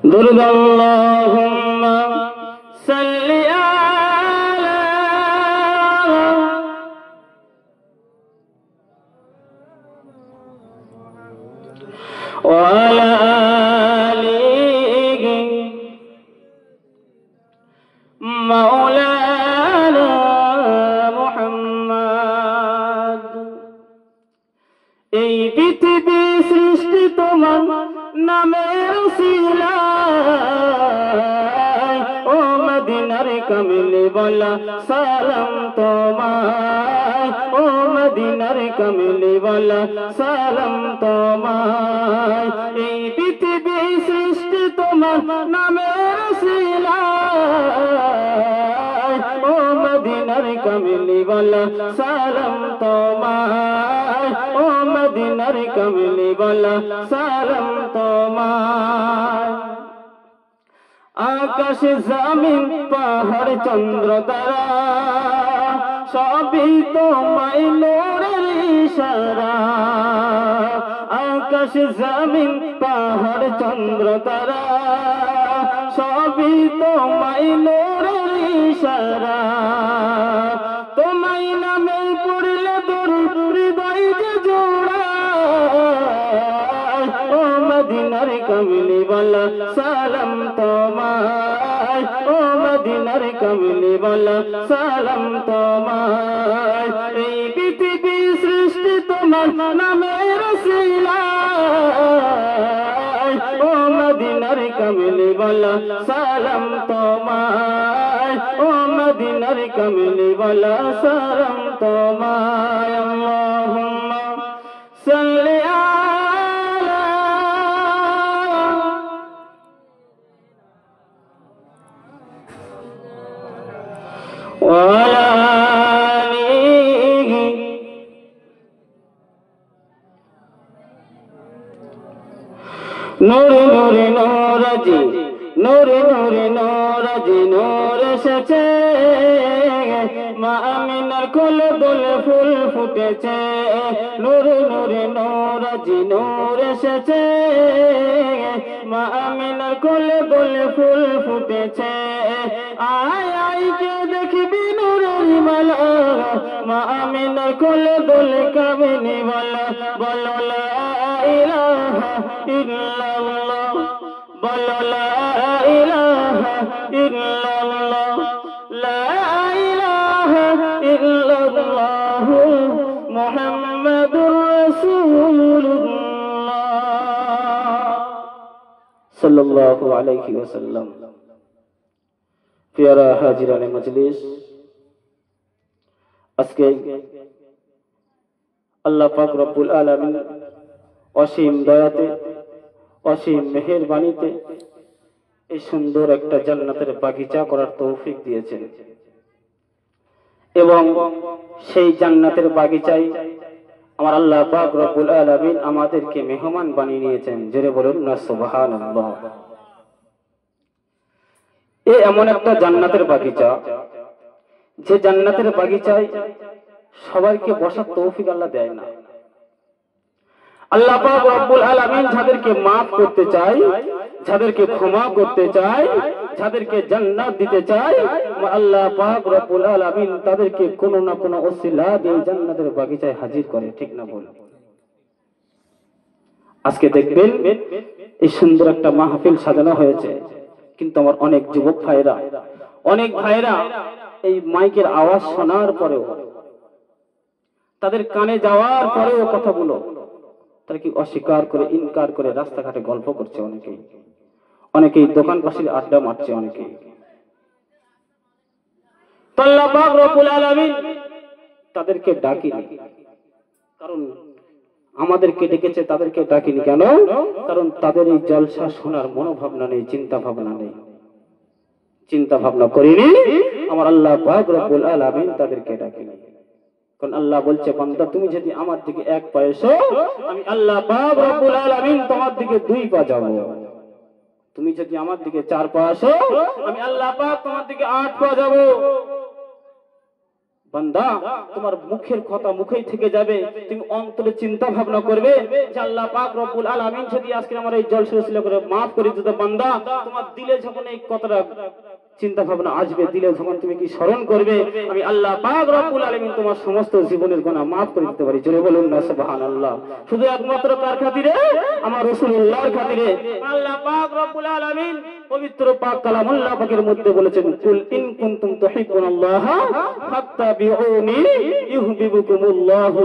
درد اللهم صل على وعلى آله مولانا محمد এই পৃথিবী সৃষ্টি তোমার নামের উসিলায় ও মদিনার কামলি ওয়ালা সালাম তোমায় ও মদিনার কামলি ওয়ালা সালাম তোমায় এই পৃথিবী সৃষ্টি তোমার নামের উসিলায় ও মদিনার কামলি ওয়ালা সালাম তোমায় ও মদিনার কামলি ওয়ালা সালাম তোমায় আকাশ জমিন পাহাড় চন্দ্র তারা সবই তোমায় নূরের ইশারা আকাশ জমিন পাহাড় চন্দ্র তারা সবই তোমায় নূরের ইশারা তোমায় নামে পড়লে দরুদ হৃদয় যে জোড়া ও মদিনার কামলি ওয়ালা সালাম তোমায় ও মদিনার কামলি ওয়ালা সালাম তোমায় এই পৃথিবী সৃষ্টি তোমার নামের উসিলায় ও মদিনার কামলি ওয়ালা সালাম তোমায় ও মদিনার কামলি ওয়ালা সালাম তোমায় আল্লাহুম্মা সাল্লি আলা ওয়ালা আলিহি নূরে নূরে নূরাজি নূরে নূরে নূরাজি নূর এসেছে মা আমিনার কোলে দোলে ফুল ফুটেছে নূরে নূরে নূরাজি নূর এসেছে মা আমিনার কোলে দোলে ফুল ফুটেছে আয় আয় কে দেখবি নূরের মালা মা আমিনার কোলে দোলে কামিনী ওয়ালা বলো লা ইলাহা ইল্লাল্লাহ বলো লা ইলাহা ইল্লাল্লাহ লা ইলাহা ইল্লাল্লাহ মুহাম্মাদুর রাসূলুল্লাহ সাল্লাল্লাহু আলাইহি ওয়াসাল্লাম। প্রিয় হাজিরানে মজলিস, আজকে আল্লাহ পাক রব্বুল আলামিন অসীম দয়াতে অসীম মেহেরবানিতে এই সুন্দর একটা জান্নাতের বাগিচা করার তৌফিক দিয়েছেন এবং সেই জান্নাতের বাগিচায় আমার আল্লাহ পাক রব্বুল আলামিন আমাদেরকে মেহমান বানিয়ে নিয়েছেন। জোরে বলুন না সুবহানাল্লাহ। এই এমন একটা জান্নাতের বাগিচা, যে জান্নাতের বাগিচায় সবাইকে বসার তৌফিক আল্লাহ দেয় না। আল্লাহ পাক রব্বুল আলামিন যাদেরকে মাফ করতে চায়, যাদেরকে ক্ষমা করতে চায়, যাদেরকে জান্নাত দিতে চায়, আল্লাহ পাক রব্বুল আলামিন তাদেরকে কোনো না কোনো ওসিলা দিয়ে জান্নাতের বাগিচায় হাজির করে। ঠিক না বল? আজকে দেখবেন এই সুন্দর একটা মাহফিল সাজানো হয়েছে, কিন্তু আমার অনেক যুবক ভাইরা, অনেক ভাইরা এই মাইকের আওয়াজ শোনার পরেও, তাদের কানে যাওয়ার পরেও কথাগুলো তারা কি অস্বীকার করে, ইনকার করে রাস্তাঘাটে গল্প করছে। অনেকেই দোকান পাশে আড্ডা মারছে। অনেকেই আল্লাহ পাক রব্বুল আলামিন তাদেরকে ডাকিনি, কারণ আমাদেরকে ডেকেছে। তাদেরকে ডাকিনি কেন? কারণ তাদের এই জলসা শোনার মনোভাবনা নেই, চিন্তা ভাবনা নেই। চিন্তা ভাবনা করিনি, আমার আল্লাহ পাক রব্বুল আলামিন তাদেরকে ডাকিনি। কারণ আল্লাহ বলছে, বান্দা তুমি যদি আমার দিকে এক পা এসো, আমি আল্লাহ পাক রব্বুল আলামিন তোমার দিকে দুই পা যাব। তুমি যদি আমার দিকে চার পা আসো, আমি আল্লাহ পাক তোমার দিকে 8 পা যাব। বান্দা তোমার মুখের কথা মুখেই থেকে যাবে, তুমি অন্তরে চিন্তা ভাবনা করবে যে আল্লাহ পাক রব্বুল আলামিন যদি আজকে আমার এই জলসা ওসিলা করে maaf করে দিত। বান্দা তোমার দিলে যখন এই কথাটা চিন্তা ভাবনা আসবে, দিলে যখন তুমি কি স্মরণ করবে, আমি আল্লাহ পাক রব্বুল আলামিন তোমার সমস্ত জীবনের গুনাহ maaf করে দিতে পারি। জোরে বলুন না সুবহানাল্লাহ। শুধু একমাত্র কার খাতিরে? আমার রাসূলুল্লাহর খাতিরে। আল্লাহ পাক রব্বুল আলামিন পবিত্র পাক কালামুল্লাহ পাকের মধ্যে বলেছেন, কুল ইন কুনতুম তুহিব্বুনাল্লাহ ফাত্তাবিউনি ইউহিব্বুকুমুল্লাহ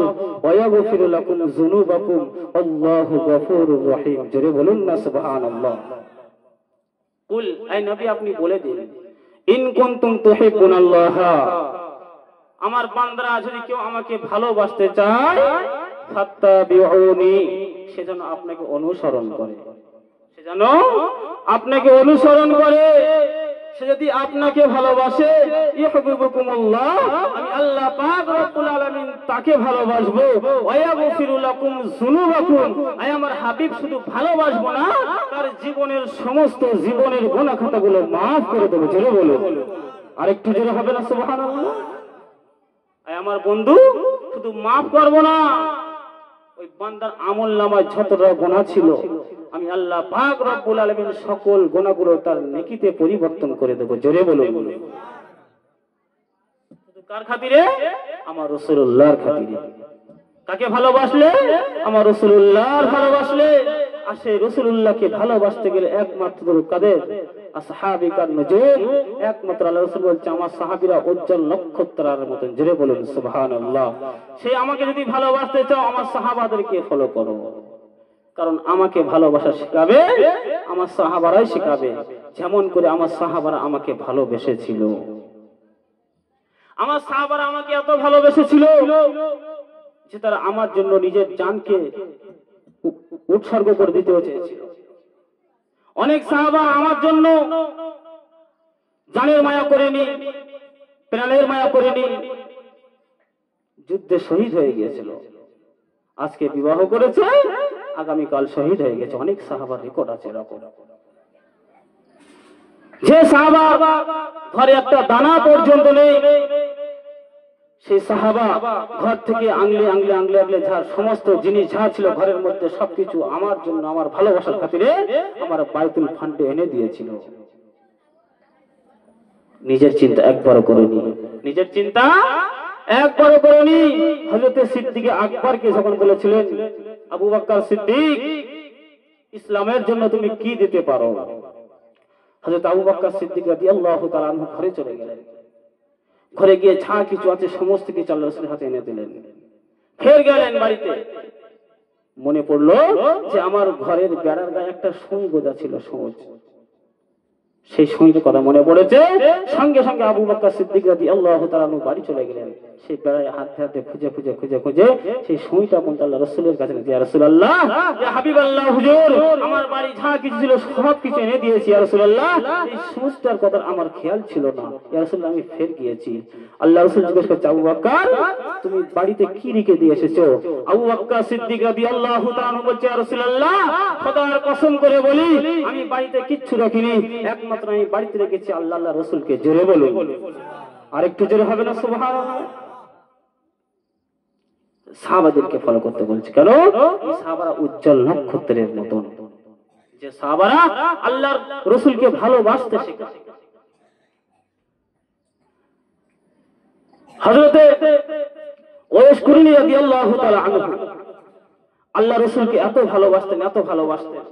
ওয়া ইয়াগফির লাকুম যুনুবাকুম আল্লাহু গফুরুর রহিম। জোরে বলুন না সুবহানাল্লাহ। কুল, এই নবী আপনি বলে দিন, ইন কুনতুম তুহিব্বুনাল্লাহ, আমার বান্দারা যদি কেউ আমাকে ভালোবাসতে চায়, ফাত্তাবিউনি, সেজন্য আপনাকে অনুসরণ করে, সেজন্য আপনাকে অনুসরণ করে। সে যদি আপনাকে ভালোবাসে, ইউহিব্বুকুমুল্লাহ, আমি আল্লাহ পাক রব্বুল আলামিন তাকে ভালোবাসবো, ওয়া ইয়াগফিরু লাকুম যুনুবাকুম, আমি আমার হাবিব শুধু ভালোবাসবো না, তার জীবনের সমস্ত জীবনের গুনাহ খাতাগুলো maaf করে দেব। জোরে বলো, আরেকটু জোরে হবে না সুবহানাল্লাহ। আমার বন্ধু শুধু maaf করবো না, ওই বান্দার আমলনামায় যতটা গুনাহ ছিল আমি আল্লাহ পাক রব্বুল আলামিন সকল গুনাহগুলো তার নেকিতে পরিবর্তন করে দেব। জোরে বলুন। কার খাতিরে? আমার রাসূলুল্লাহর খাতিরে। কাকে ভালোবাসলে? আমার রাসূলুল্লাহর ভালোবাসলে। আর সেই রাসূলুল্লাহকে ভালোবাসতে গেলে একমাত্র কাদের? আসহাবী কান নজুম, একমাত্র আল্লাহ রাসূল বলছে আমার সাহাবীরা উজ্জ্বল নক্ষত্রের মতন। জোরে বলুন সুবহানাল্লাহ। সে আমাকে যদি ভালোবাসতে চাও, আমার সাহাবাদেরকে ফলো করো, কারণ আমাকে ভালোবাসা শেখাবে আমার সাহাবারাই শেখাবে, যেমন করে আমার সাহাবারা আমাকে ভালোবেসেছিল। আমার সাহাবারা আমাকে এত ভালোবেসেছিল যে তারা আমার জন্য নিজের জানকে উৎসর্গ করে দিতে চেয়েছিল। অনেক সাহাবা আমার জন্য জানের মায়া করেনি, প্রাণের মায়া করেনি, যুদ্ধে শহীদ হয়ে গিয়েছিল। আজকে বিবাহ করেছে, আগামীকাল শহীদ হয়ে গেছে। অনেক সাহাবার রেকর্ড আছে এরকম। যে সাহাবা ঘরে একটা দানা পর্যন্ত নেই, সেই সাহাবা ঘর থেকে আংলে আংলে আংলে আংলে যা সমস্ত জিনিস যা ছিল ঘরের মধ্যে সবকিছু আমার জন্য, আমার ভালোবাসার খাতিরে আমার বাইতুল ফান্ডে এনে দিয়েছিল। নিজের চিন্তা একবারও করেনি, নিজের চিন্তা একবারও করেনি। হযরত সিদ্দিক আকবরকে যখন বলেছিলেন, আবু বকর সিদ্দিক, ইসলামের জন্য তুমি কি দিতে পারো? হযরত আবু বকর সিদ্দিক রাদিয়াল্লাহু তাআলা আনহু ঘরে চলে গেলেন। ঘরে গিয়ে যা কিছু আছে সমস্ত কিছু আল্লাহর রাসূলের হাতে এনে দিলেন। ফের গেলেন বাড়িতে, মনে পড়লো যে আমার ঘরের বেড়ার গায়ে একটা সুই গোজা ছিল, সবুজ। সেই সুইয়ের কথা মনে পড়েছে, সঙ্গে সঙ্গে আবু বকর সিদ্দিক রাদিয়াল্লাহু তাআলা আনহু বাড়ি চলে গেলেন। সেই বেড়ায় হাতে হাতে খুঁজে খুঁজে খুঁজে খুঁজে সেই সুইটা পর্যন্ত আল্লাহর রাসূলের কাছে নিয়ে, ইয়া রাসূলুল্লাহ, ইয়া হাবিবাল্লাহ, হুজুর, আমার বাড়ি যা কিছু ছিল সব কিছু এনে দিয়েছি ইয়া রাসূলুল্লাহ, এই সুইটার কথা আমার খেয়াল ছিল না ইয়া রাসূলুল্লাহ, আমি ফের গিয়েছি। আল্লাহর রাসূল জিজ্ঞেস করছে, আবু বকর, তুমি বাড়িতে কি রেখে দিয়ে এসেছো? আবু বকর সিদ্দিক রাদিয়াল্লাহু তাআলা আনহু বলছে, ইয়া রাসূলুল্লাহ, খোদার কসম করে বলি আমি বাড়িতে কিচ্ছু রাখিনি, একমাত্র আমি বাড়িতে রেখেছি আল্লাহর রাসূলকে। জোরে বলুন, আরেকটু জোরে হবে না সুবহানাল্লাহ। সাহাবাদেরকে ফলো করতে বলছে, কেন? সাহাবারা উজ্জ্বল নক্ষত্রের মতন। যে সাহাবারা আল্লাহর রাসূলকে ভালোবাসতে শেখায়। হযরতে ওয়াইস কুরনি রাদিয়াল্লাহু তাআলা আনহু আল্লাহর রাসূলকে এত ভালোবাসতেন, এত ভালোবাসতেন,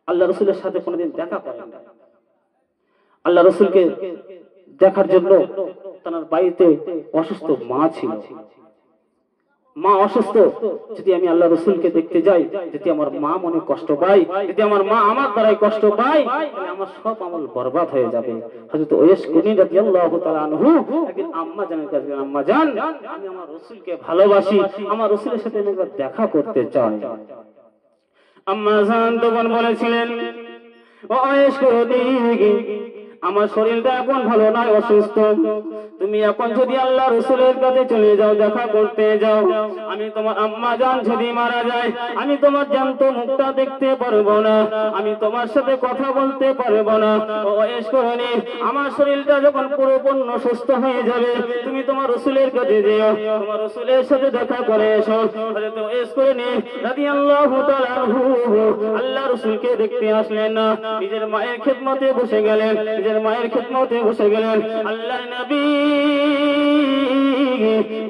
আল্লাহর রাসূলের সাথে কোনোদিন দেখা করেন না। আল্লাহর রাসূলকে দেখার জন্য তার বাড়িতে অসুস্থ মা ছিল। মা অসুস্থ, যদি আমি আল্লাহর রাসূলকে দেখতে যাই, যদি আমার মা মনে কষ্ট পায়, যদি আমার মা আমার দ্বারাই কষ্ট পায়, তাহলে আমার সব আমল বরবাদ হয়ে যাবে। হযরত ওয়াইস কুরনি রাদিয়াল্লাহু তাআলা আনহু একদিন আম্মা জানের কাছে গেলেন, আম্মা জান, আমি আমার রাসূলকে ভালোবাসি, আমার রাসূলের সাথে আমি একবার দেখা করতে চাই। আম্মা জান তখন বলেছিলেন, ওয়াইস কুরনি, আমার শরীরটা এখন ভালো নয়, অসুস্থ। তুমি এখন যদি আল্লাহ রাসূলের কাছে চলে যাও, দেখা করতে যাও, আমি তোমার আম্মা জান যদি মারা যায়, আমি তোমার জ্যান্ত মুখটা দেখতে পারবো না, আমি তোমার সাথে কথা বলতে পারবো না। ওয়েস করনি, আমার শরীরটা যখন পুরোপূর্ণ সুস্থ হয়ে যাবে, তুমি তোমার রাসূলের কাছে যেও, তোমার রাসূলের সাথে দেখা করে এসো। হযরত ওয়েস করনি রাদিয়াল্লাহু তাআলা আনহু আল্লাহ রাসূলকে দেখতে আসলেন না, নিজের মায়ের খিদমতে বসে গেলেন, নিজের মায়ের খিদমতে বসে গেলেন। আল্লাহর নবী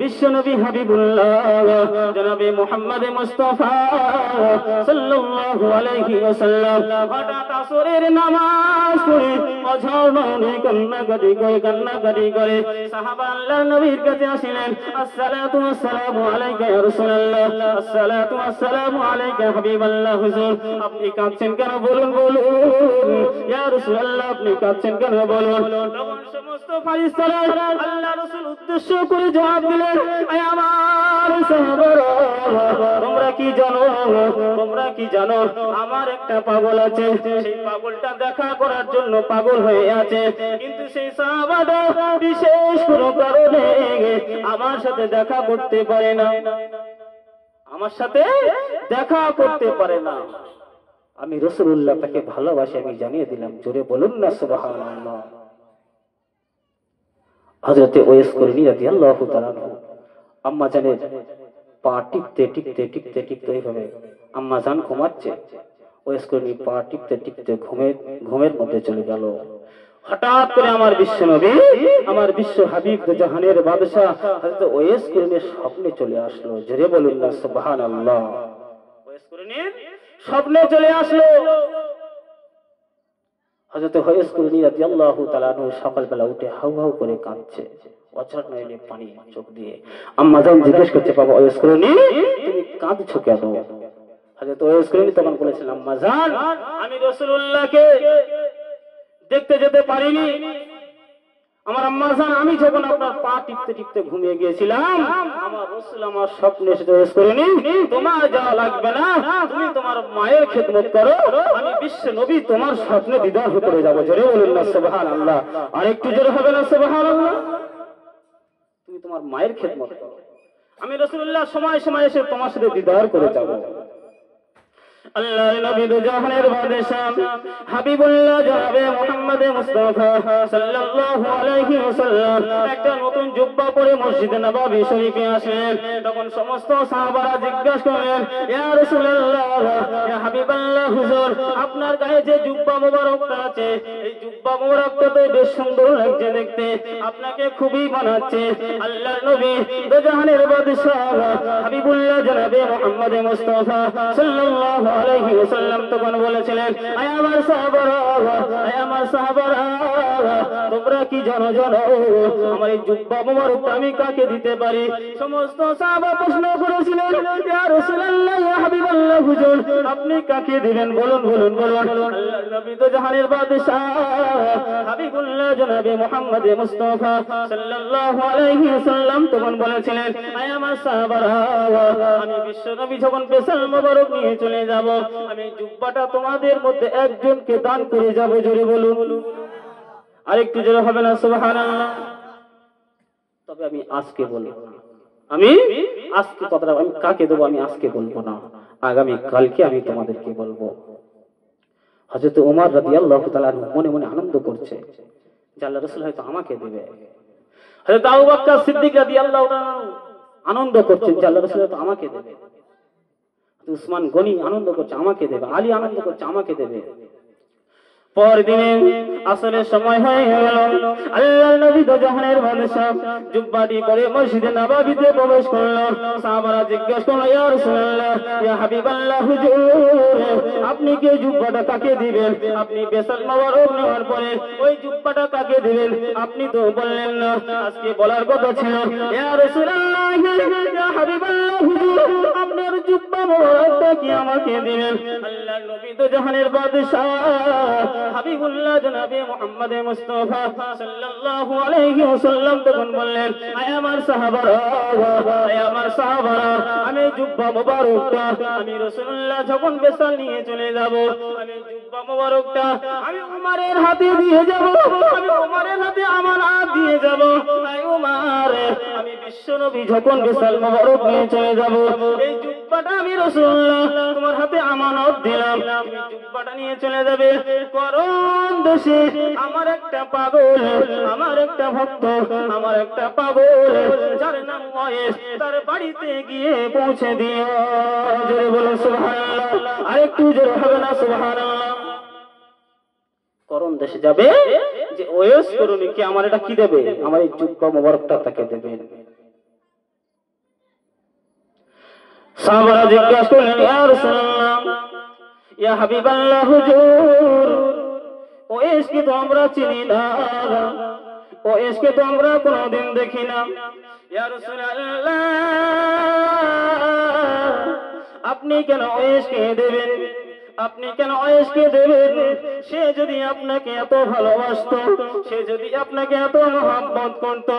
বিশ্ব নবী হাবিবুল্লাহ জনাবে মুহাম্মদ মুস্তাফা সাল্লাল্লাহু আলাইহি ওয়াসাল্লাম হঠাৎ আসরের নামাজ পড়ে অঝরমনে কান্নাকাটি করে সাহাবা আল্লাহর নবীর কাছে আসলেন। আসসালাতু ওয়াসসালামু আলাইকা ইয়া রাসূলুল্লাহ, আসসালাতু ওয়াসসালামু আলাইকা হাবিবাল্লাহ। হুজুর আপনি কাঁদছেন কেন, বলুন বলুন ইয়া রাসূলুল্লাহ, আপনি কাঁদছেন কেন বলুন। তখন সমস্ত ফেরেশতারা আল্লাহ রাসূল উদ্দেশ্য করে জবাব দিলেন, হে আমার সাহাবারা, তোমরা কি জানো আমার একটা পাগল আছে, সেই পাগলটা দেখা করার জন্য পাগল হয়ে আছে, কিন্তু সেই সাহাবাটা বিশেষ কোনো কারণে আমার সাথে দেখা করতে পারে না, আমার সাথে দেখা করতে পারে না। আমি রাসূলুল্লাহ তাকে ভালোবাসি, আমি জানিয়ে দিলাম। জোরে বলুন না সুবহানাল্লাহ। হযরতে ওয়েস করনী রাদিয়াল্লাহু তাআলা আম্মা জানের পা টিপতে টিপতে টিপতে টিপতে এইভাবে আম্মা জান ঘুমাচ্ছে, ওয়েস করনী পা টিপতে টিপতে ঘুমের মধ্যে চলে গেল। হঠাৎ করে আমার বিশ্ব নবী, আমার বিশ্ব হাবিব জাহানের বাদশা হযরত ওয়েস করনীর স্বপ্নে চলে আসলো। জোরে বলুন না সুবহানাল্লাহ। ওয়েস করনীর স্বপ্নে চলে আসলো। হযরত ওয়েস করনী রাদিয়াল্লাহু তাআলা আনহু সকালবেলা উঠে হাউ হাউ করে কাঁদছে, অঝর নয়নে পানি চোখ দিয়ে। আম্মা জান জিজ্ঞেস করতে, বাবা ওয়েস করনী তুমি কাঁদছো কেন? হযরত ওয়েস করনী তখন বলেছেন, আম্মা জান আমি রাসূলুল্লাহকে দেখতে যেতে পারিনি। আমার আম্মা জান আমি যখন আপনার পা টিপতে টিপতে ঘুমিয়ে গিয়েছিলাম, আমার রাসূল আমার স্বপ্নে এসে ওয়েস করনী তোমার যাওয়া লাগবে না, তুমি তোমার মায়ের খিদমত করো, আমি বিশ্ব নবী তোমার স্বপ্নে দিদার করে যাব। জোরে বলুন না সুবহানাল্লাহ। আর একটু জোরে হবে না সুবহানাল্লাহ। তুমি তোমার মায়ের খিদমত করো, আমি রাসূলুল্লাহ সময় সময় এসে তোমার সাথে দিদার করে যাব। আল্লাহর নবী জাহানের বাদশা হাবিবুল্লাহ জনাবে মুহাম্মদ মুস্তাফা সাল্লাল্লাহু আলাইহি ওয়াসাল্লাম একটা নতুন জুব্বা পরে মসজিদে নববী শরীফে আসেন। তখন সমস্ত সাহাবারা জিজ্ঞাসা করলেন, ইয়া রাসূলুল্লাহ, ইয়া হাবিবাল্লাহ, হুজুর আপনার গায়ে যে জুব্বা মোবারকটা আছে, এই জুব্বা মোবারকটা তো বেশ সুন্দর লাগছে দেখতে, আপনাকে খুবই মানাচ্ছে। আল্লাহর নবী জাহানের বাদশা হাবিবুল্লাহ জনাবে মুহাম্মদ মুস্তাফা সাল্লাল্লাহু আলাইহি ওয়াসাল্লাম তখন বলেছিলেন, আয় আমার সাহাবারা, তোমরা কি জানো আমার এই জুব্বা মোবারকটা আমি কাকে দিতে পারি? সমস্ত সাহাবা প্রশ্ন করেছিলেন, ইয়া রাসূলুল্লাহ, ইয়া হাবিবাল্লাহ, হুজুর আপনি কাকে দিবেন? বলুন বলুন বলুন। আল্লাহর নবী তো জাহানের বাদশা হাবিবুল্লাহ জনাবে মুহাম্মদ মুস্তাফা সাল্লাল্লাহু আলাইহি ওয়াসাল্লাম তখন বলেছিলেন, আয় আমার সাহাবারা, আমি বিশ্ব নবী যখন বেসাল মোবারক নিয়ে চলে যাব, আমি জুব্বাটা তোমাদের মধ্যে একজনকে দান করে যাব। জোরে বলুন। আরেকটু জোরে হবে না সুবহানাল্লাহ। তবে আমি আজকে বলবো না, আমি আজকে কথাটা আমি কাকে দেবো আমি আজকে বলবো না, আগামী কালকে আমি তোমাদেরকে বলবো। হযরত ওমর রাদিয়াল্লাহু তাআলা মনে মনে আনন্দ করছে যে আল্লাহর রাসূল হয়তো আমাকে দেবে। হযরত আবু বকর সিদ্দিক রাদিয়াল্লাহু তাআলা আনন্দ করছেন যে আল্লাহর রাসূল হয়তো আমাকে দেবে। উসমান গনি আনন্দ করছে আমাকে দেবে, আলী আনন্দ করছে আমাকে দেবে। পরদিনে আসরের সময় হয়ে গেল, আল্লাহর নবী তো জাহানের বাদশা জুব্বাটি পরে মসজিদে নববীতে প্রবেশ করলো। সাহাবারা জিজ্ঞাসা করলো, ইয়া রাসূলুল্লাহ, ইয়া হাবিবাল্লাহ, হুজুর আপনি কি জুব্বাটা কাকে দিবেন? আপনি বেসাল মোবারক নেওয়ার পরে ওই জুব্বাটা কাকে দিবেন? আপনি তো বললেন না। আজকে বলার কথা ছিল, ইয়া রাসূলুল্লাহ, ইয়া হাবিবাল্লাহ, হুজুর আপনার জুব্বা মোবারকটা কি আমাকে দিবেন? আল্লাহর নবী তো জাহানের বাদশা হাবিবুল্লাহ জনাবে মুহাম্মদ মুস্তাফা সাল্লাল্লাহু আলাইহি ওয়াসাল্লাম তখন বললেন, আয় আমার সাহাবারা, আমি জুব্বা মোবারকটা আমি রাসূলুল্লাহ যখন বেসাল নিয়ে চলে যাব, আমি জুব্বা মোবারকটা আমি উমারের হাতে দিয়ে যাব, আমি উমারের হাতে আমানত দিয়ে যাব। আই উমার, আমি বিশ্বনবী যখন বিশাল মোবারক নিয়ে চলে যাব, এই জুব্বাটা আমি রাসূলুল্লাহ তোমার হাতে আমানত দিলাম, তুমি জুব্বাটা নিয়ে চলে যাবে। করণ দেশে আমার একটা পাগল, আমার একটা ভক্ত, আমার একটা পাগল যার নাম ওয়াইস, তার বাড়িতে গিয়ে পৌঁছে দিও। জোরে বলুন সুবহানাল্লাহ, আরেকটু জোরে হবে না সুবহানাল্লাহ। করণ দেশে যাবে যে ওয়াইস করুণীকে আমার এটা কি দেবে, আমার এই জুব্বা মোবারকটা তাকে দেবে। সাহাবারা জিজ্ঞাসা করলেন, ইয়া রাসূলুল্লাহ, ইয়া হাবিবাল্লাহ, হুজুর ওয়াইসকে তো আমরা চিনি না, ওয়াইসকে তো আমরা কোনোদিন দেখি না। ইয়া রাসূলুল্লাহ, আপনি কেন ওয়াইসকে দেবেন, আপনি কেন ওয়াইসকে দেবেন? সে যদি আপনাকে এত ভালোবাসতো, সে যদি আপনাকে এত মহব্বত করত,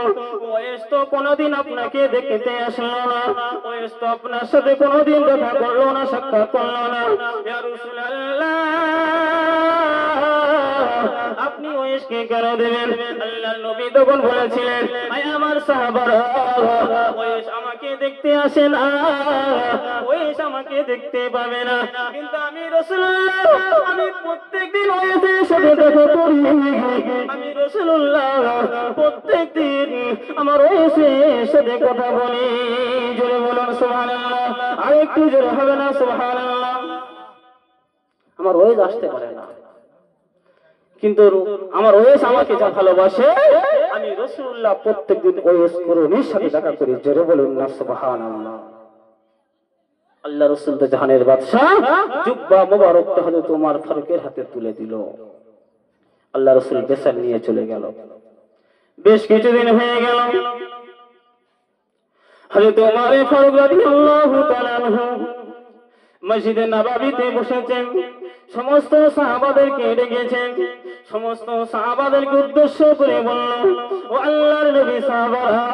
ওয়াইস তো কোনোদিন আপনাকে দেখতে আসলো না, ওয়াইস তো আপনার সাথে কোনোদিন দেখা করলো না, সাক্ষাৎ করলো না। ইয়া রাসূলুল্লাহ, আপনি ওয়াইসকে কেন দেবেন? আল্লাহর নবী তখন বলেছিলেন, আয় আমার সাহাবারা, ওয়াইস আমাকে দেখতে আসে না, ওয়াইস আমাকে দেখতে পাবে না, কিন্তু আমি রাসূলুল্লাহ, আমি প্রত্যেকদিন ওয়াইসের সাথে দেখা করি, আমি রাসূলুল্লাহ প্রত্যেকদিন আমার ওয়াইসের সাথে কথা বলি। জোরে বলুন সুবহানাল্লাহ, আরেকটু জোরে হবে না সুবহানাল্লাহ। আমার ওয়াইস আসতে পারে না, কিন্তু আমার ওয়াইস আমাকে যা ভালোবাসে, আমি রাসূলুল্লাহ প্রত্যেকদিন ওয়াইস করুণীর সাথে দেখা করি। জোরে বলুন না সুবহানাল্লাহ। আল্লাহ রাসূল তো জাহানের বাদশা, জুব্বা মোবারকটা হযরত ওমর ফারুকের হাতে তুলে দিল। আল্লাহ রাসূল বেসাল নিয়ে চলে গেল। বেশ কিছুদিন হয়ে গেল, হযরত ওমর ফারুক রাদিয়াল্লাহু তাআলা আনহু মসজিদে নববীতে বসেছেন, সমস্ত সাহাবাদেরকে ডেকেছেন, সমস্ত সাহাবাদেরকে উদ্দেশ্য করে বলল, ও আল্লাহর নবী সাহাবারা,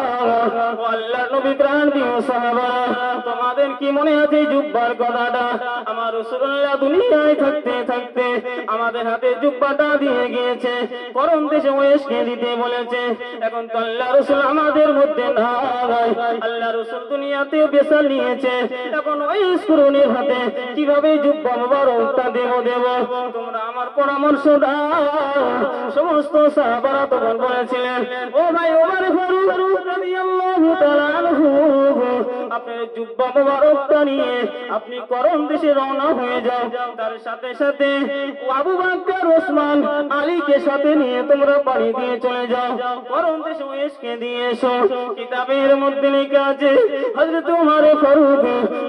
ও আল্লাহর নবী প্রাণপ্রিয় সাহাবারা, তোমাদের কি মনে আছে জুব্বার কথাটা? আমার রাসূলুল্লাহ দুনিয়ায় থাকতে থাকতে আমাদের হাতে জুব্বাটা দিয়ে গিয়েছে, করণ দেশে ওয়াইসকে দিতে বলেছে। এখন তো আল্লাহ রাসূল আমাদের মধ্যে নাই, আল্লাহ রাসূল দুনিয়াতেও বেসাল নিয়েছে, এখন ওয়াইস করুণীর হাতে কিভাবে জুব্বা মোবারকটা দেব? তোমরা আমার পরামর্শ দাও। সমস্ত সাহাবারা তখন বলেছিলেন, ও ভাই ওমর ফারুক রাদিয়াল্লাহু তাআলা আনহু, আপনি জুব্বা মোবারকটা নিয়ে আপনি করণ দেশে রওনা হয়ে যাও, তার সাথে সাথে আবু বকর, ওসমান, আলীকে সাথে নিয়ে তোমরা বাড়ি দিয়ে চলে যাও, করণ দেশে ওয়াইসকে দিয়ে এসো। কিতাবের মধ্যে লেখা আছে, হযরত ওমর ফারুক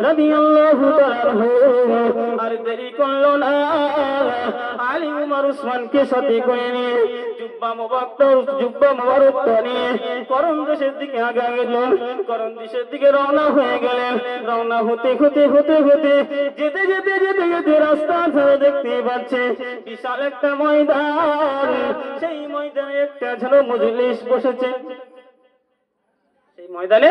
রাদিয়াল্লাহু তাআলা আনহু আর দেরি করলো না, আলী, উমর, উসমানকে সাথে করে নিয়ে জুব্বা মোবারকটা নিয়ে করণ দেশের দিকে আগে গেলেন, করণ দেশের দিকে রওনা হয়ে গেলেন। রওনা হতে হতে হতে হতে যেতে যেতে যেতে যেতে রাস্তার ধারে দেখতে পাচ্ছে বিশাল একটা ময়দান, সেই ময়দানে একটা যেন মজলিস বসেছে, ময়দানে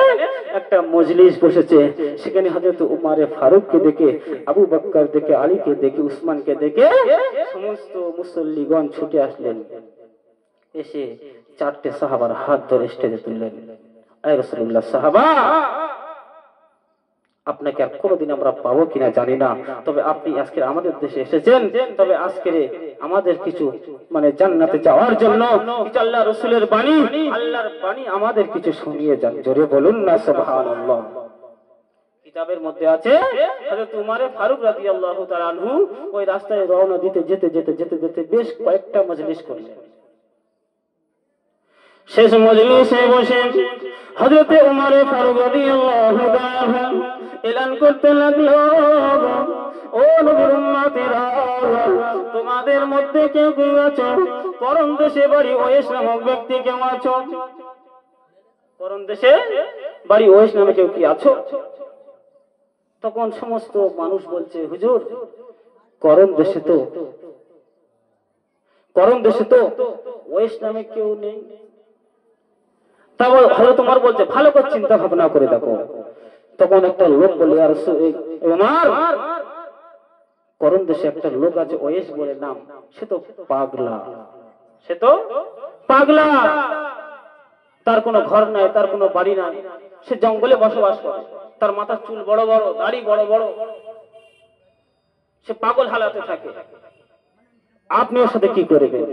একটা মজলিস বসেছে। সেখানে হযরত ওমর ফারুককে দেখে, আবু বকর দেখে, আলীকে দেখে, উসমানকে দেখে সমস্ত মুসল্লিগণ ছুটে আসলেন, এসে চারটে সাহাবার হাত ধরে স্টেজে তুললেন। আয় রাসূলুল্লাহ, সাহাবা, আপনাকে আর কোনোদিন আমরা পাবো কিনা জানি না, তবে আপনি আজকে আমাদের দেশে এসেছেন, তবে আজকে আমাদের কিছু জান্নাতে যাওয়ার জন্য আল্লাহ রাসূলের বাণী, আল্লাহর বাণী আমাদের কিছু শুনিয়ে যান। জোরে বলুন না সুবহানাল্লাহ। কিতাবের মধ্যে আছে, হযরত ওমর ফারুক রাদিয়াল্লাহু তাআলা আনহু ওই রাস্তায় রওনা দিতে যেতে যেতে যেতে যেতে বেশ কয়েকটা মজলিস করলেন। শেষ মজলিসে বসে হযরত ওমর ফারুক রাদিয়াল্লাহু তাআলা এলান করতে লাগলো, ও নবীর উম্মতেরা, তোমাদের মধ্যে কেউ কেউ আছো করণ দেশে বাড়ি ওয়াইস নামক ব্যক্তি কেউ আছো? করণ দেশে বাড়ি ওয়াইস নামে কেউ কি আছো? তখন সমস্ত মানুষ বলছে, হুজুর, করণ দেশে তো ওয়াইস নামে কেউ নেই। তারপর হযরত ওমর বলছে, ভালো করে চিন্তা ভাবনা করে দেখো। তখন একটা লোক বলে, ওমর, করণ দেশে একটা লোক আছে ওয়েস বলে নাম, সে তো পাগলা, সে তো পাগলা, তার কোনো ঘর নাই, তার কোনো বাড়ি নাই, সে জঙ্গলে বসবাস করে, তার মাথার চুল বড় বড়, দাড়ি বড় বড়, সে পাগল হালাতে থাকে। আপনি ওর সাথে কি করবেন?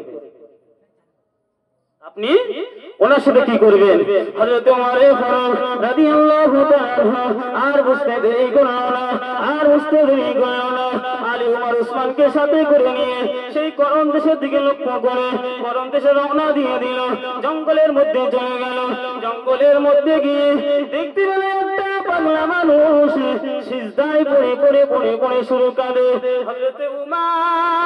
আপনি ওনার সাথে কি করবেন? হযরত ওমর ফারুক রাদিয়াল্লাহু তাআলা আর বুঝতে দেরি করল না, আর বুঝতে দেরি করল না, আলী ওমর উসমানকে সাথে করে নিয়ে সেই করণ দেশের দিকে লক্ষ্য করে করণ দেশে রওনা দিয়ে দিল। জঙ্গলের মধ্যে চলে গেল। জঙ্গলের মধ্যে গিয়ে দেখতে পেল একটা পাগলা মানুষ সিজদায় পড়ে পড়ে পড়ে পড়ে শুরু কাঁদে। হযরত উমর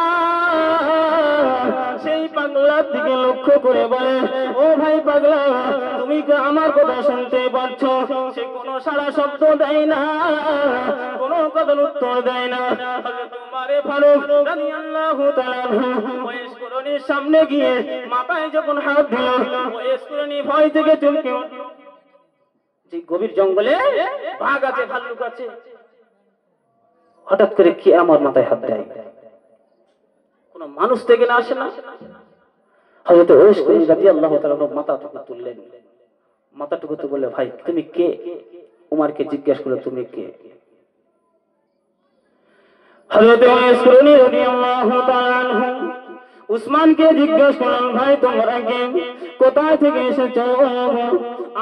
সেই পাগলার দিকে লক্ষ্য করে বলে, ও ভাই পাগলা, তুমি কি আমার কথা শুনতে পাচ্ছ? সে কোনো সারা শব্দ দেয় না, কোনো কথার উত্তর দেয় না। হযরত ওমর ফারুক রাদিয়াল্লাহু তাআলা ওয়েস করণীর সামনে গিয়ে মাথায় যখন হাত দিল, ওয়েস করণী ভয় থেকে চমকে উঠল। যে গভীর জঙ্গলে বাঘ আছে, ভাল্লুক আছে, হঠাৎ করে কে আমার মাথায় হাত দেয়? কোন মানুষ থেকে না আসে না। হযরত ওয়েস করণী রাদিয়াল্লাহু তাআলা মাথাটুকু তুললেন, মাথাটুকু তো বললে, ভাই তুমি কে? উমরকে জিজ্ঞেস করলো, তুমি কে? হযরত ওয়েস করণী রাদিয়াল্লাহু তাআলা আনহু উসমানকে জিজ্ঞেস করলেন, ভাই তোমরা কে? কোথায় থেকে এসেছো?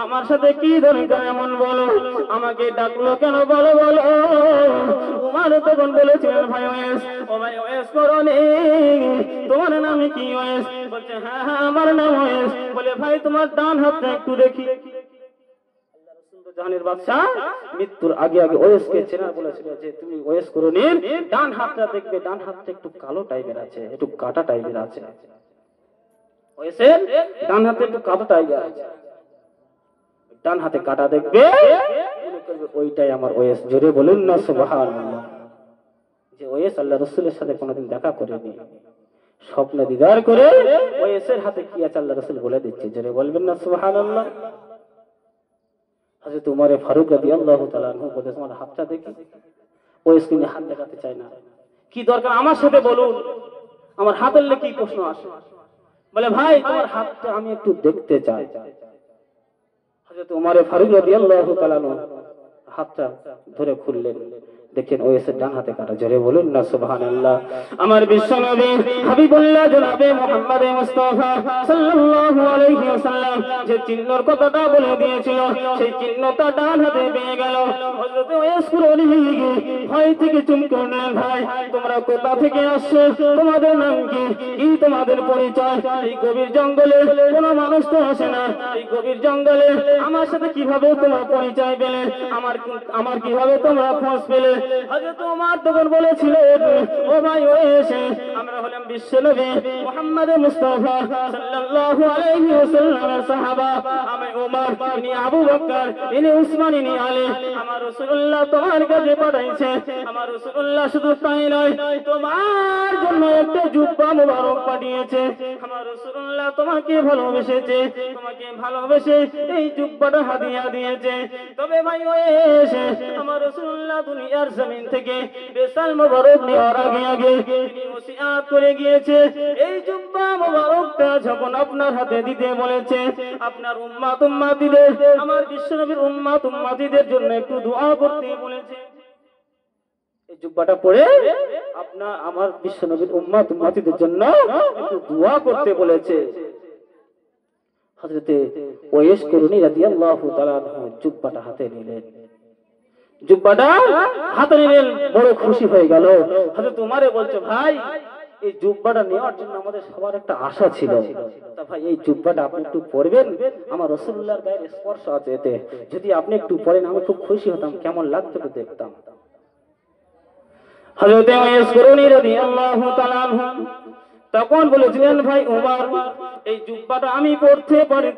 আমার সাথে কি দরকার এমন বলো, আমাকে ডাকলো কেন বলো বলো। উমর তখন বলেছিলেন, ভাই ওয়েস, ও ভাই ওয়েস করণী, তোমার নাম কি ওয়েস? বলছে, হ্যাঁ হ্যাঁ আমার নাম ওয়েস। বলে, ভাই তোমার ডান হাতটা একটু দেখি। জাহানের বাদশা মৃত্যুর আগে আগে ওয়েসকে চেনা বলেছিল যে তুমি ওয়েস করণীর ডান হাতটা দেখবে, ডান হাতটা একটু কালো টাইপের আছে, একটু কাটা টাইপের আছে। ওয়েসের ডান হাতে একটু কালো টাইপের আছে, ডান হাতে কাটা দেখবে, ওইটাই আমার ওয়েস। জোরে বলুন না সুবহানাল্লাহ। যে ওয়েস আল্লাহ রাসূলের সাথে কোনোদিন দেখা করেনি, স্বপ্নে দিদার করে ওয়েসের হাতে কি আছে আল্লাহ রাসূল বলে দিচ্ছে। জোরে বলবেন না সুবহানাল্লাহ। হযরত ওমর ফারুক রাদিয়াল্লাহু তাআলা আনহু বলে, তোমার হাতটা দেখি। ওয়েস কিন্তু হাত দেখাতে চায় না। কি দরকার আমার সাথে বলুন, আমার হাতের লে কি প্রশ্ন আসে? বলে, ভাই তোমার হাতটা আমি একটু দেখতে চাই। হযরত ওমর ফারুক রাদিয়াল্লাহু তাআলা হাতটা ধরে খুললেন, দেখেন ওয়েসের ডান হাতে কাটা। জোরে বলুন না সুবহানাল্লাহ। আমার বিশ্বনবী হাবিবুল্লাহ জনাবে মুহাম্মদ মুস্তাফা সাল্লাল্লাহু আলাইহি ওয়াসাল্লাম যে চিহ্নর কথাটা বলে দিয়েছিল, সেই চিহ্নটা ডান হাতে পেয়ে গেল। হযরত ওয়েস করণী ভয় থেকে চমকে উঠলেন, ভাই তোমরা কোথা থেকে আসছো? তোমাদের নাম কি? কি তোমাদের পরিচয়? এই গভীর জঙ্গলে কোনো মানুষ তো আসে না, এই গভীর জঙ্গলে আমার সাথে কিভাবে তোমরা পরিচয় পেলে? আমার কিভাবে তোমরা খোঁজ পেলে? হযরত ওমর তখন বলেছিলেন, ও ভাই ওয়েস, আমরা হলাম বিশ্বনবী মুহাম্মদ মুস্তাফা সাল্লাল্লাহু আলাইহি ওয়াসাল্লামের সাহাবা। আমি ওমর, ইনি আবু বকর, ইনি উসমান, ইনি আলী। আমার রাসূলুল্লাহ তোমার কাছে পাঠাইছে। আমার রাসূলুল্লাহ শুধু তাই নয়, তোমার জন্য একটা জুব্বা মুবারক পাঠিয়েছে। আমার রাসূলুল্লাহ তোমাকে ভালোবেসেছে, তোমাকে ভালোবেসে এই জুব্বাটা হাদিয়া দিয়েছে। তবে ভাই ওয়েস, আমার রাসূলুল্লাহ দুনিয়ার জমিন থেকে বেসাল মুবারক নেওয়ার আগে আগে তিনি ওসিয়াত করে গিয়েছে, এই জুব্বা মুবারকটা যখন আপনার হাতে দিতে বলেছে, আপনার উম্মত উম্মতিদের, আমার বিশ্বনবীর উম্মত উম্মতিদের জন্য একটু দোয়া করতে বলেছে। এই জুব্বাটা পরে আপনার আমার বিশ্বনবীর উম্মত উম্মতিদের জন্য একটু দোয়া করতে বলেছে। হযরতে ওয়েস করণী রাদিয়াল্লাহু তাআলা জুব্বাটা হাতে নিলেন, জুব্বাটা হাতে নিলেন, বড় খুশি হয়ে গেল। হযরত ওমর বলছে, ভাই এই জুব্বাটা নেওয়ার জন্য আমাদের সবার একটা আশা ছিল, তা ভাই এই জুব্বাটা আপনি একটু পরবেন? আমার রাসূলুল্লাহর গায়ের স্পর্শ আছে এতে, যদি আপনি একটু পরেন আমি খুব খুশি হতাম, কেমন লাগতো একটু দেখতাম। হযরত ওয়েস করণী রাদিয়াল্লাহু তাআলা আনহু তখন বলেছিলেন, ভাই ওমর, এই জুব্বাটা আমি পড়তে পারি,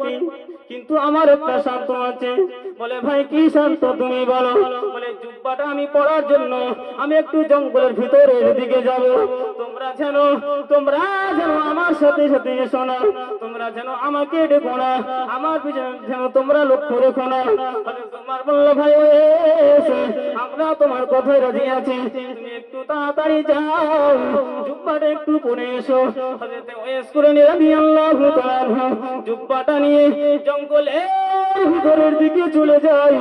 কিন্তু আমার একটা শর্ত আছে। বলে, ভাই কি শর্ত তুমি বলো? বলে, জুব্বাটা আমি পড়ার জন্য আমি একটু জঙ্গলের ভিতরের দিকে যাব, তোমরা যেন আমার সাথে সাথে এসো না, তোমরা যেন আমাকে ডেকো না, আমার পিছনে যেন তোমরা লক্ষ্য রেখো না। তোমার বললো, ভাই আমরা তোমার কথায় রাজি আছি, তুমি একটু তাড়াতাড়ি যাও, জুব্বাটা একটু পরে এসো। হযরত ওয়াইস কুরনি রাদিয়াল্লাহু তাআলা জুব্বাটা নিয়ে জঙ্গলের ভিতরের দিকে চলে যায়।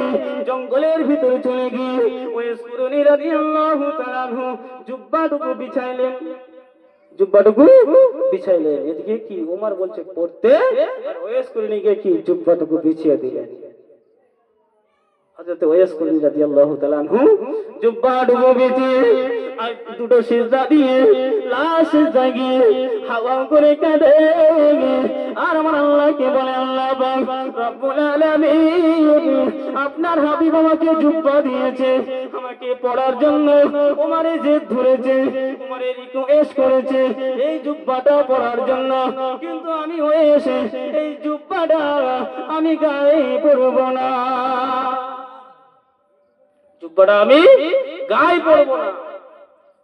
জঙ্গলের ভিতরে চলে গিয়ে ওয়াইস কুরনি রাদিয়াল্লাহু তাআলা জুব্বাটুকু বিছাইলেন। জুব্বাটুকু বিছাইলেন। এদিকে কি ওমর বলছে পড়তে, আর ওয়াইস কুরনিকে কি জুব্বাটুকু বিছিয়ে দিলেন। হযরত ওয়াইস কুরনি রাদিয়াল্লাহু তাআলা জুব্বাটুকু বিছিয়ে আর দুটো সিজদা দিয়ে লাশ সিজদায় গিয়ে হাওয়া করে কাঁদে। আর আমার আল্লাহকে বলে, আল্লাহ পাক রব্বুল আলামিন, আপনার হাবিব আমাকে জুব্বা দিয়েছে আমাকে পড়ার জন্য। ওমরে জেদ ধরেছে, ওমরে রিকোয়েস্ট করেছে এই জুব্বাটা পড়ার জন্য, কিন্তু আমি এসে এই জুব্বাটা আমি গায়ে পরব না। জুব্বাটা আমি গায়ে পরব না।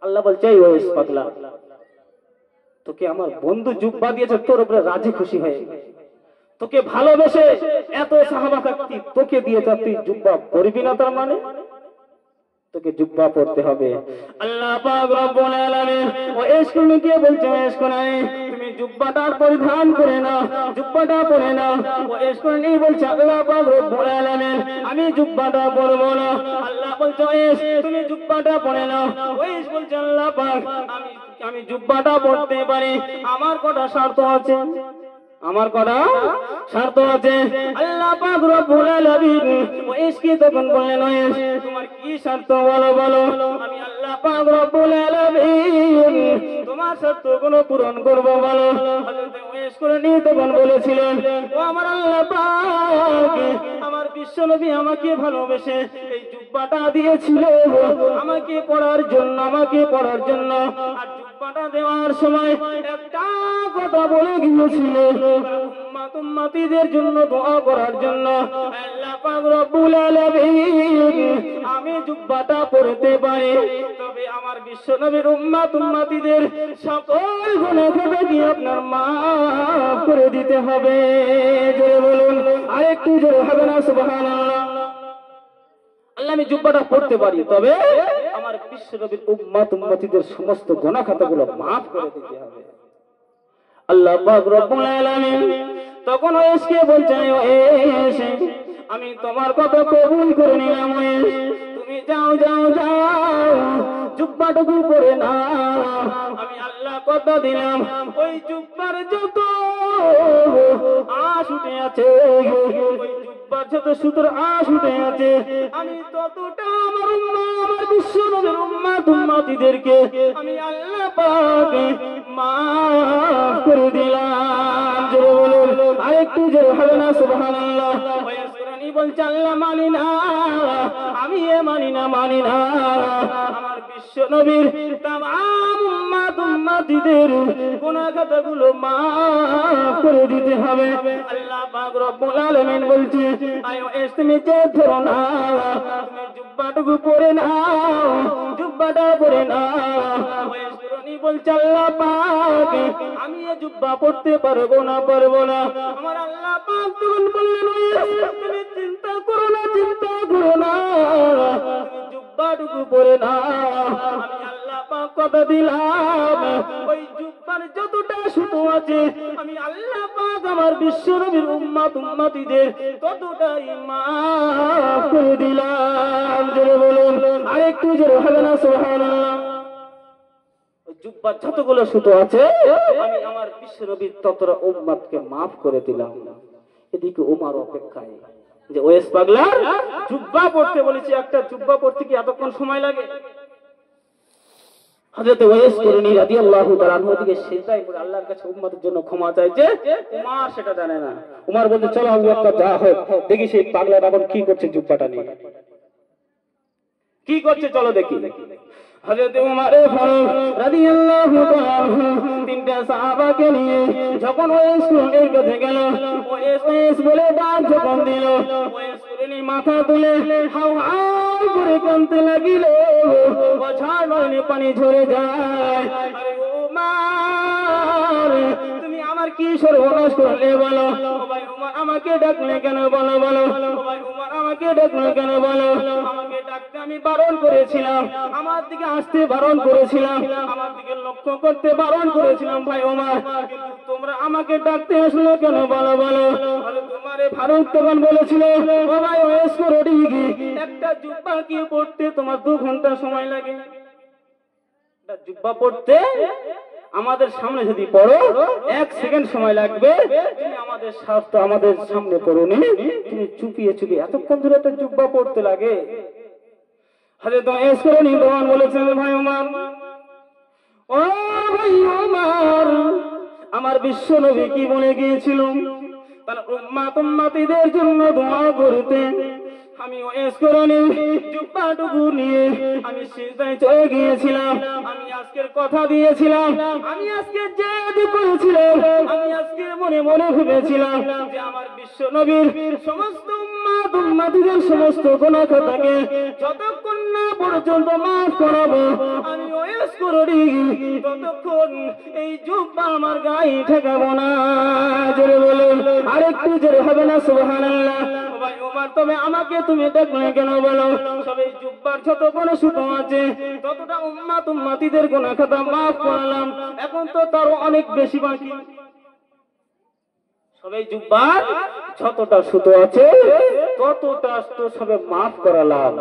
আল্লাহ বলছে, এই ওয়াইস পাগলা, তোকে আমার বন্ধু জুব্বা দিয়েছে, তোর উপরে রাজি খুশি হয়ে তোকে ভালোবেসে এত সাহাবা থাকতি তোকে দিয়েছে, তুই জুব্বা পরবি না? তার মানে তোকে জুব্বা পরতে হবে। আল্লাহ পাক রব্বুল আলামিন ওয়াইস কুরনিকে বলছে, ওয়াইস কুরনি তুমি জুব্বাটা পরিধান করে নাও, জুব্বাটা পরে নাও। ওয়াইস কুরনি বলছে, আল্লাহ পাক রব্বুল আলামিন আমি জুব্বাটা পরব না। আল্লাহ বলছে, ওয়াইস তুমি জুব্বাটা পরে নাও। ওয়াইস বলছে, আল্লাহ পাক আমি জুব্বাটা পরতে পারি, আমার কটা শর্ত আছে, আমার কটা শর্ত আছে। আল্লাহ পাক রব্বুল আলামিন ওয়াইসকে তখন বললেন, ওয়াইস তোমার কি শর্ত বলো বলো, আমি আল্লাহ পাক রব্বুল আলামিন তোমার শর্তগুলো পূরণ করব বলো। হযরত ওয়াইস কুরনি তখন বলেছিলেন, ও আমার আল্লাহ পাক, আমার বিশ্ব নবী আমাকে ভালোবেসে এই জুব্বাটা দিয়েছিল আমাকে পড়ার জন্য, আমাকে পড়ার জন্য। আর জুব্বাটা দেওয়ার সময় একটা কথা বলে গিয়েছিল, উম্মত উম্মতিদের জন্য দোয়া করার জন্য। আল্লাহ পাক রব্বুল আলামিন আমি জুব্বাটা পরতে পারি, তবে আমার বিশ্ব নবীর উম্মত উম্মতিদের সকল গুনাহ কি আপনার মাফ করে দিতে হবে। জোরে বলুন, আরেকটু জোরে হবে না? সুবহানাল্লাহ। আল্লাহ আমি জুব্বাটা পড়তে পারি, তবে আমার বিশ্ব নবীর উম্মত উম্মতিদের সমস্ত গুনাহ খাতাগুলো মাফ করে দিতে হবে। আল্লাহ পাক রব্বুল আলামিন তখন ওয়াইসকে বলছেন, ওয়াইস আমি তোমার কথা কবুল করে নিলাম, ওয়াইস তুমি যাও যাও যাও জুব্বাটুকু পরে নাও। আমি আল্লাহ কথা দিলাম, ওই জুব্বার যত আঁশ উঠে আছে, ওই জুব্বার যত সুতোর আঁশ উঠে আছে, আমি ততটা আমার উম্মাহ, আমার বিশ্ব নবীর উম্মাত উম্মতিদেরকে আমি আল্লাহ পাক মাফ করে দিলাম। জোরে বলুন, আরেকটু জোরে হবে না? সুবহানাল্লাহ। ওয়াইস কুরনি বলছে, আল্লাহ মানি না, আমি মানি না, মানি না। আমার বিশ্ব নবীর তামাম উম্মত উম্মতিদের গুনাহ খাতাগুলো মাফ করে দিতে হবে। আল্লাহ পাক রব্বুল আলামিন বলছে, আয় ওয়াইস তুমি জেদ ধরো না, তুমি জুব্বাটুকু পরে নাও, জুব্বাটা পরে নাও। ওয়াইস কুরনি বলছে, আল্লাহ পাক আমি এই জুব্বা পড়তে পারবো না, পারবো না। আমার আল্লাহ পাক তখন বললেন, ওয়াইস তুমি চিন্তা করো না, চিন্তা করো না, তুমি জুব্বাটুকু পরে নাও। আমি আল্লাহ পাক কথা দিলাম, ওই জুব্বার যতটা সুতো আছে আমি আল্লাহ পাক আমার বিশ্ব নবীর উম্মত উম্মতিদের ততটাই মাফ করে দিলাম। জোরে বলুন, আরেকটু জোরে হবে না? সুবহানাল্লাহ। জুব্বার যতগুলো সুতো আছে আমি আমার বিশ্ব নবীর ততটা উম্মতকে মাফ করে দিলাম। এদিকে ওমর অপেক্ষায় যে ওয়াইস পাগলা জুব্বা পড়তে বলেছে, একটা জুব্বা পড়তে কি এতক্ষণ সময় লাগে? হযরত ওয়াইস কুরনি রাদিয়াল্লাহু তাআলা আনহু দিকে সিজদায় পড়ে আল্লাহর কাছে উম্মতের জন্য ক্ষমা চাইছে। ওমর সেটা জানে না। ওমর বলতে, চলো আবু বকর যা হোক দেখি সেই পাগলা এখন কি করছে জুব্বাটা নিয়ে, কি করছে চলো দেখি। হযরত ওমর ফারুক রাদিয়াল্লাহু তাআলা তিনটা সাহাবাকে নিয়ে যখন ওয়াইস কুরনির কাছে গেল, ওয়াইস বলে ডাক যখন দিল, ওয়াইস কুরনি মাথা তুলে হাউ হাউ করে কাঁদতে লাগিল, বছর নয়নে পানি ঝরে যায়। আরে ওমর তুমি আমার আমার কি সর্বনাশ করলে বলো ভাই উমর আমাকে ডাকলে কেন বলো বলো ভাই উমর আমাকে ডাকলে কেন বলো আমাকে ডাকতে আমি বারণ করেছিলাম আমার দিকে আসতে বারণ করেছিলাম আমার দিকে লক্ষ্য করতে বারণ করেছিলাম ভাই উমর কিন্তু তোমরা আমাকে ডাকতে আসলো কেন বলো বলো তোমারে ফারুক তখন বলেছিল ও ভাই ওয়েস করো ডিগি একটা জুব্বা কি পড়তে তোমার 2 ঘন্টা সময় লাগে একটা জুব্বা পড়তে আমাদের সামনে যদি পড়ো 1 সেকেন্ড সময় লাগবে তুমি আমাদের সামনে পড়োনি তুমি চুপিয়ে চুপিয়ে এতক্ষণ ধরে একটা জুব্বা পড়তে লাগে হযরত ওয়েস করনি তখন বলেছেন ভাই ওমর ও ভাই ওমর আমার বিশ্ব নবী কি বলে গিয়েছিল তার উম্মতদের জন্য দোয়া করতে আমি ওয়েস করনি জুব্বাটুকু নিয়ে আমি সিজদায় চলে গিয়েছিলাম আমি আজকের কথা দিয়েছিলাম আমি আজকে জেদ করেছিলাম আমি আজকে মনে মনে ভেবেছিলাম যে আমার বিশ্ব নবীর সমস্ত উম্মতদের সমস্ত গুনাহ খাতাকে যতক্ষণ না পর্যন্ত মাফ করাবো আমি ওয়েস করনি ততক্ষণ এই জুব্বা আমার গায়ে ঠেকাবো না জোরে বলুন আরেকটু জোরে হবে না সুবহানাল্লাহ ভাই ওমর তবে আমাকে তুমি ডাকলে কেন বলো সবাই জুব্বার যত কোন সুতো আছে ততটা উম্মতিদের গুনাহ খাতা maaf করলাম এখন তো তার অনেক বেশি বাকি সবাই জুব্বার যতটা সুতো আছে ততটা তো সবে maaf করালাম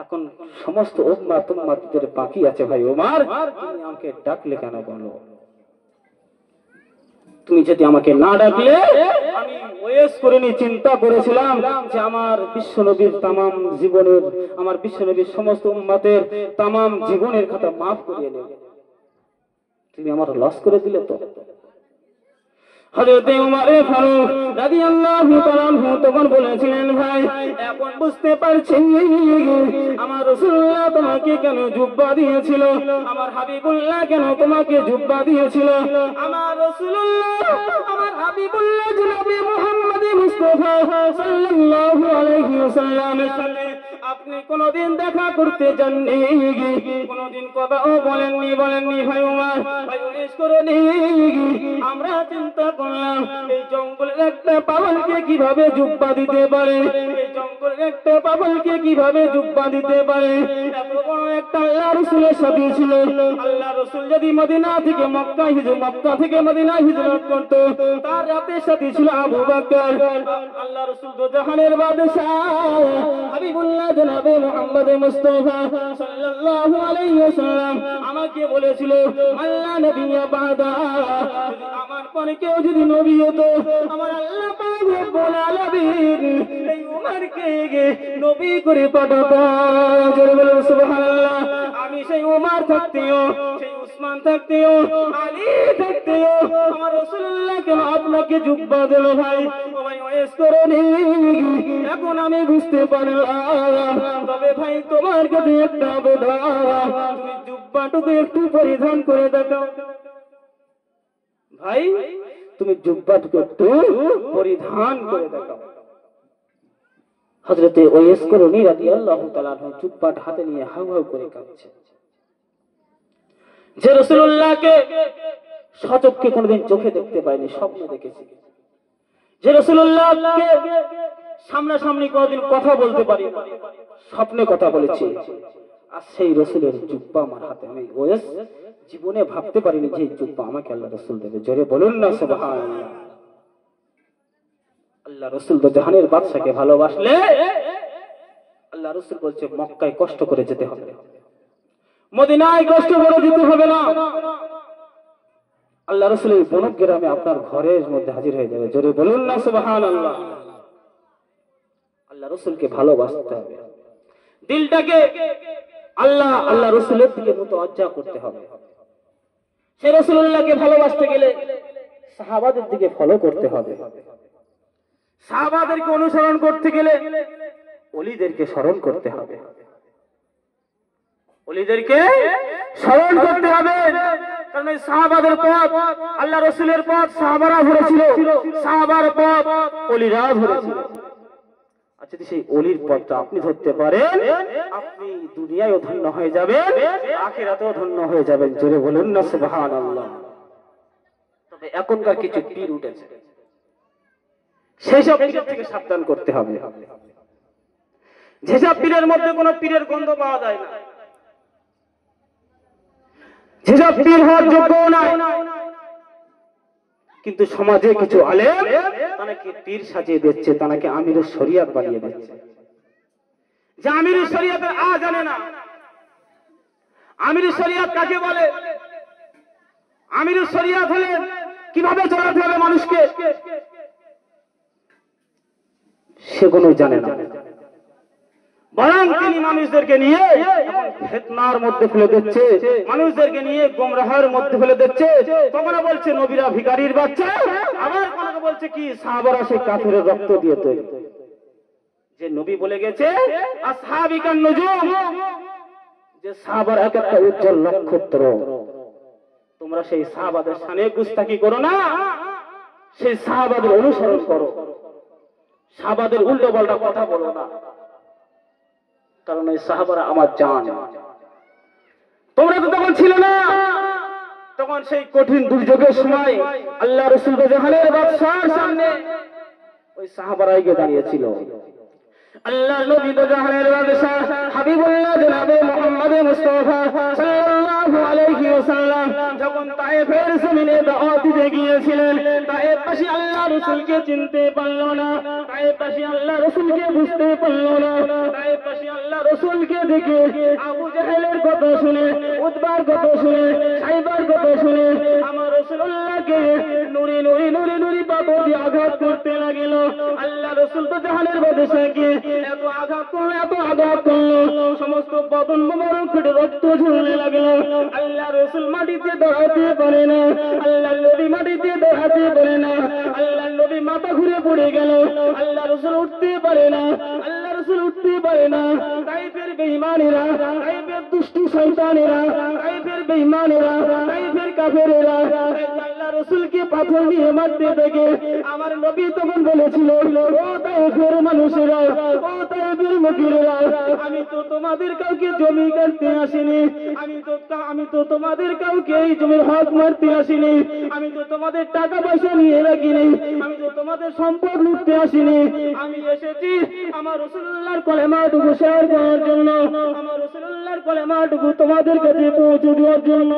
এখন সমস্ত উম্মতিদের বাকি আছে ভাই ওমর তুমি আমাকে ডাকলে কেন বলো তুমি যদি আমাকে না ডাকলে আমি ওয়েস করিনি চিন্তা করেছিলাম যে আমার বিশ্বনবীর तमाम জীবনের আমার বিশ্বনবীর সমস্ত উম্মতের तमाम জীবনের খাতা maaf করিয়ে নেবে তুমি আমার লস করে দিলে তো হযরত ওমর ফারুক রাদিয়াল্লাহু তাআলা আনহু তখন বলেছিলেন ভাই এখন বুঝতে পারছি আমার রাসূলুল্লাহ তোমাকে কেন জুব্বা দিয়েছিল আমার হাবিবুল্লাহ কেন তোমাকে জুব্বা দিয়েছিল আমার রাসূলুল্লাহ আমার হাবিবুল্লাহ জনাবে মুহাম্মদ মুস্তাফা সাল্লাল্লাহু আলাইহি ওয়াসাল্লামের সাথে আপনি কোনদিন দেখা করতে যাননি কোনদিন কথাও বলেননি ভাই ওমর ভাই ওয়েস করেনি আমরা চিন্তা করলাম এই জঙ্গলের একটা পাগলকে কিভাবে জুব্বা দিতে পারে এই জঙ্গলের একটা পাগলকে কিভাবে জুব্বা দিতে পারে এত বড় একটা আল্লাহ রাসূলের সাথী ছিল আল্লাহ রাসূল যদি মদিনা থেকে মক্কা থেকে মদিনা হিজরত করত তার রাতের সাথী ছিল আবু বকর আল্লাহ রাসূল দো জাহানের বাদশা হাবিবুল্লাহ জনাবে মুহাম্মদ মুস্তাফা সাল্লাল্লাহু আলাইহি ওয়াসাল্লাম আমাকে বলেছিল আল্লাহ নবিয়া বাদা আমার পরে কেউ যদি নবী হতো আমার আল্লাহ পাক রব্বুল আলামিন এই ওমরকে নবী করে পাঠাতো জোরে বলুন সুবহানাল্লাহ আমি সেই ওমর থাকতেও সেই উসমান থাকতেও আলী থাকতেও আমার রাসূলুল্লাহ কেন আপনাকে জুব্বা দিল ভাই ও ভাই ওয়েস করেনি এখন আমি বুঝতে পারলাম তবে ভাই তোমার কাছে একটা বোঝা তুমি জুব্বাটুকু একটু পরিধান করে দেখাও ভাই তুমি জুব্বাটুকু একটু পরিধান করে দেখাও হযরতে ওয়েস করনি রাদিয়াল্লাহু তাআলা আনহু জুব্বাটা হাতে নিয়ে হাউ হাউ করে কাঁদছে যে রাসূলুল্লাহকে সচক্ষে কোনোদিন চোখে দেখতে পায়নি স্বপ্নে দেখেছি যে রাসূলুল্লাহকে সামনাসামনি কোনোদিন কথা বলতে পারি স্বপ্নে কথা বলেছি আর সেই রাসূলের জুব্বা আমার হাতে আমি ওয়েস জীবনে ভাবতে পারিনি যে জুব্বা আমাকে আল্লাহ রাসূল দেবে জোরে বলুন না সুবহানাল্লাহ আল্লাহ রাসূল তো জাহানের বাদশাকে ভালোবাসলে আল্লাহ রাসূল বলছে মক্কায় কষ্ট করে যেতে হবে মদিনায় কষ্ট করে যেতে হবে না আল্লাহ রাসূল এই বনক গ্রামে আপনার ঘরের মধ্যে হাজির হয়ে যাবে জোরে বলুন না সুবহানাল্লাহ আল্লাহ রাসূলকে ভালোবাসতে হবে দিলটাকে আল্লাহ রাসূলের দিকে মুতাওয়াজ্জা করতে হবে সেই রাসূলুল্লাহকে ভালোবাসতে গেলে সাহাবাদের দিকে ফলো করতে হবে সাহাবাদেরকে অনুসরণ করতে গেলে ওলিদেরকে স্মরণ করতে হবে ওলিদেরকে স্মরণ করতে হবে কারণ এই সাহাবাদের পথ আল্লাহ রাসূলের পথ সাহাবারা ধরেছিল সাহাবার পথ ওলিরা ধরেছিল আচ্ছা সেই ওলির পথটা আপনি ধরতে পারেন আপনি দুনিয়ায়ও ধন্য হয়ে যাবেন আখিরাতেও ধন্য হয়ে যাবেন জোরে বলুন না সুবহানাল্লাহ তবে এখনকার কিছু পীর উঠেছে, সেই সব পীরের থেকে সাবধান করতে হবে। যেসব পীরের মধ্যে কোনো পীরের গন্ধ পাওয়া যায় না, যেসব পীর হওয়ার যোগ্য নয়, কিন্তু সমাজে কিছু আলেম তাকে পীর সাজিয়ে দিচ্ছে, তাকে আমিরের শরিয়ত বানিয়ে দিচ্ছে। যে আমিরের শরিয়তের জানে না। আমিরের শরিয়ত কাকে বলে? আমিরের শরিয়ত হলে কিভাবে চলাতে হবে মানুষকে, সেগুলো জানে না। বরং তিনি মানুষদেরকে নিয়ে ফিতনার মধ্যে ফেলে দিচ্ছে, মানুষদেরকে নিয়ে গোমরাহের মধ্যে ফেলে দিচ্ছে। কখনো বলছে নবীরা ভিখারির বাচ্চা, আবার কখনো বলছে কি সাহাবারা সেই কাফেরের রক্ত দিয়ে তৈরি। যে নবী বলে গেছে আসহাবিকান নুজুম, যে সাহাবার এক একটা উজ্জ্বল নক্ষত্র। তোমরা সেই সাহাবাদের শানে গুস্তাখি করো না, সেই সাহাবাদের অনুসরণ করো, সাহাবাদের উল্টো পাল্টা কথা বলো না, কারণ এই সাহাবারা আমার জান। তোমরা তো তখন ছিল না, তখন সেই কঠিন দুর্যোগের সময় আল্লাহ রাসূল জাহানের বাদশার সামনে ওই সাহাবারা এগিয়ে দাঁড়িয়েছিল। আল্লাহ নবী জাহানের বাদশা হাবিবুল্লাহ জনাবে মুহাম্মদ মুস্তাফা সাল্লাল্লাহু আলাইহি ওয়াসাল্লাম যখন তায়েফের জমিনে দাওয়াত দিতে গিয়েছিলেন, তায়েফবাসী আল্লাহ রাসূলকে চিনতে পারল না, তায়েফবাসী আল্লাহ রাসূলকে বুঝতে পারল না। তায়েফবাসী আল্লাহ রাসূলকে দেখে আবু জাহেলের কথা শুনে, উতবার কথা শুনে, সাইবার কথা শুনে আমার রাসূলুল্লাহকে নুরি নুরি নুরি নুরি পাথর দিয়ে আঘাত করতে লাগিল। আল্লাহ রাসূল জাহানের বাদশাকে এত আঘাত করলো, এত আঘাত করলো, সমস্ত বদন মোবারক ফেটে রক্ত ঝরতে লাগলো। আল্লাহ রাসূল মাটিতে দাঁড়াতে পারে না, আল্লাহ নবী মাটিতে দাঁড়াতে পারে না, আল্লাহ নবী মাথা ঘুরে পড়ে গেল। আল্লাহ রাসূল উঠতে পারে না, আল্লাহ রাসূল উঠতে পারে না। তায়েফের বেঈমানেরা, তায়েফের দুষ্টু শয়তানেরা, তায়েফের বেঈমানেরা, তায়েফের কাফেরেরা আল্লাহ রাসূলকে পাথর দিয়ে মারতে থাকে। আমার নবী তখন বলেছিল, ও তায়েফের মানুষেরা, ও তায়েফের মুকিরেরা, আমি তো তোমাদের কাউকে জমি কাটতে আসিনি, আমি তো তোমাদের কাউকে এই জমির হক মারতে আসিনি, আমি তো তোমাদের টাকা পয়সা নিয়ে রাখিনি, আমি তো তোমাদের সম্পদ লুটতে আসিনি। আমি এসেছি আমার রাসূলুল্লাহর কলেমাটুকু শেয়ার করার জন্য, আমার রাসূলুল্লাহর কলেমাটুকু তোমাদের কাছে পৌঁছে দেওয়ার জন্য।